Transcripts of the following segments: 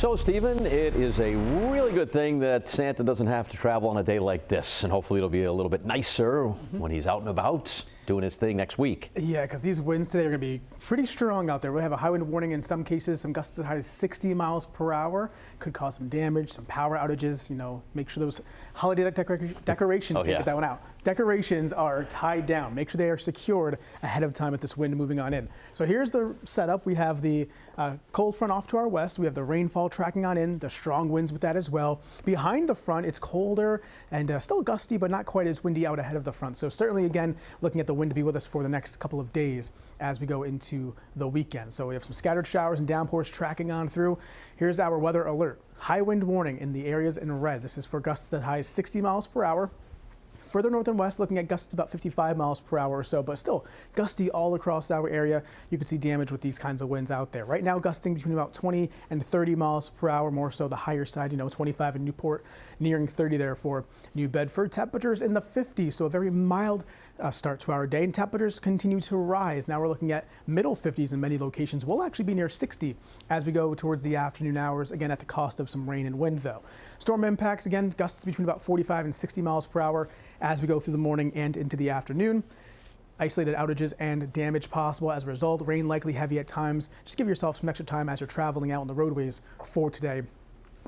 So, Stephen, it is a really good thing that Santa doesn't have to travel on a day like this, and hopefully it'll be a little bit nicer when he's out and about doing his thing next week. Yeah, because these winds today are going to be pretty strong out there. We have a high wind warning in some cases, some gusts as high as 60 miles per hour. Could cause some damage, some power outages. You know, make sure those holiday decorations, can't get that one out. Decorations are tied down. Make sure they are secured ahead of time with this wind moving on in. So here's the setup. We have the cold front off to our west. We have the rainfall tracking on in, the strong winds with that as well. Behind the front, it's colder and still gusty, but not quite as windy out ahead of the front. So certainly, again, looking at the wind to be with us for the next couple of days as we go into the weekend. So we have some scattered showers and downpours tracking on through. Here's our weather alert. High wind warning in the areas in red. This is for gusts at high as 60 miles per hour. Further north and west, looking at gusts about 55 miles per hour or so, but still gusty all across our area. You can see damage with these kinds of winds out there. Right now, gusting between about 20 and 30 miles per hour, more so the higher side, 25 in Newport, nearing 30 there for New Bedford. Temperatures in the 50s, so a very mild start to our day, and temperatures continue to rise. Now we're looking at middle 50s in many locations. We'll actually be near 60 as we go towards the afternoon hours, again at the cost of some rain and wind though. Storm impacts, again, gusts between about 45 and 60 miles per hour as we go through the morning and into the afternoon. Isolated outages and damage possible as a result. Rain likely heavy at times. Just give yourself some extra time as you're traveling out on the roadways for today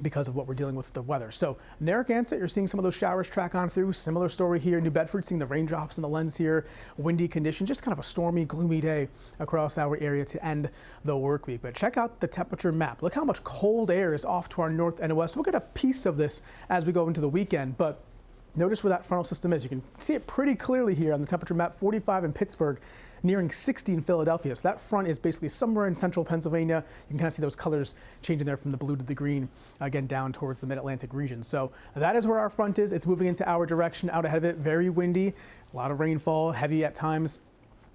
because of what we're dealing with the weather. So Narragansett, you're seeing some of those showers track on through. Similar story here. New Bedford, seeing the raindrops in the lens here. Windy conditions, just kind of a stormy, gloomy day across our area to end the work week. But check out the temperature map. Look how much cold air is off to our north and west. We'll get a piece of this as we go into the weekend, but notice where that frontal system is. You can see it pretty clearly here on the temperature map. 45 in Pittsburgh, nearing 60 in Philadelphia. So that front is basically somewhere in central Pennsylvania. You can kind of see those colors changing there from the blue to the green, again down towards the mid-Atlantic region. So that is where our front is. It's moving into our direction. Out ahead of it, very windy, a lot of rainfall, heavy at times.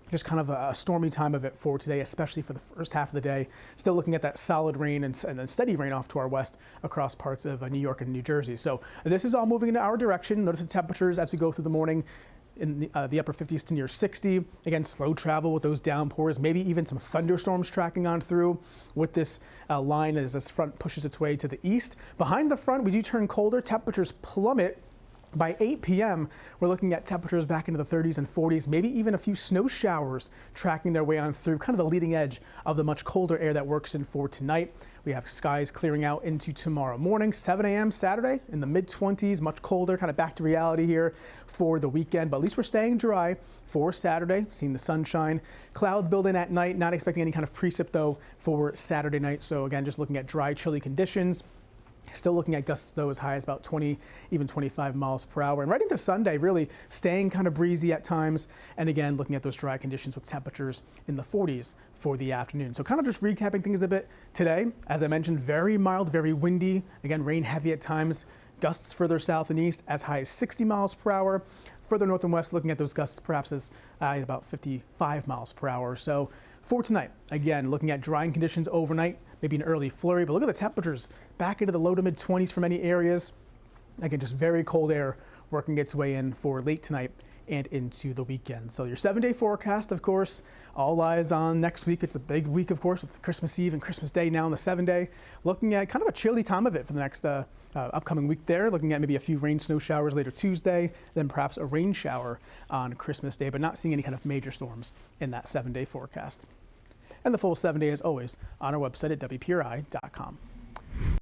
Just kind of a stormy time of it for today, especially for the first half of the day. Still looking at that solid rain and then steady rain off to our west across parts of New York and New Jersey. So this is all moving into our direction. Notice the temperatures as we go through the morning in the upper 50s to near 60. Again, slow travel with those downpours, maybe even some thunderstorms tracking on through with this line as this front pushes its way to the east. Behind the front, we do turn colder. Temperatures plummet. By 8 p.m., we're looking at temperatures back into the 30s and 40s, maybe even a few snow showers tracking their way on through, kind of the leading edge of the much colder air that works in for tonight. We have skies clearing out into tomorrow morning, 7 a.m. Saturday in the mid-20s, much colder, kind of back to reality here for the weekend. But at least we're staying dry for Saturday, seeing the sunshine. Clouds build in at night, not expecting any kind of precip though for Saturday night. So again, just looking at dry, chilly conditions. Still looking at gusts though as high as about 20, even 25 miles per hour. And right into Sunday, really staying kind of breezy at times. And again, looking at those dry conditions with temperatures in the 40s for the afternoon. So kind of just recapping things a bit today. As I mentioned, very mild, very windy. Again, rain heavy at times. Gusts further south and east as high as 60 miles per hour. Further north and west, looking at those gusts perhaps as about 55 miles per hour or so. For tonight, again, looking at drying conditions overnight, maybe an early flurry, but look at the temperatures back into the low to mid 20s for many areas. Again, just very cold air working its way in for late tonight and into the weekend. So your 7-day forecast, of course, all eyes on next week. It's a big week, of course, with Christmas Eve and Christmas Day now on the 7-day. Looking at kind of a chilly time of it for the next upcoming week there. Looking at maybe a few rain, snow showers later Tuesday, then perhaps a rain shower on Christmas Day, but not seeing any kind of major storms in that 7-day forecast. And the full 7-day is always on our website at WPRI.com.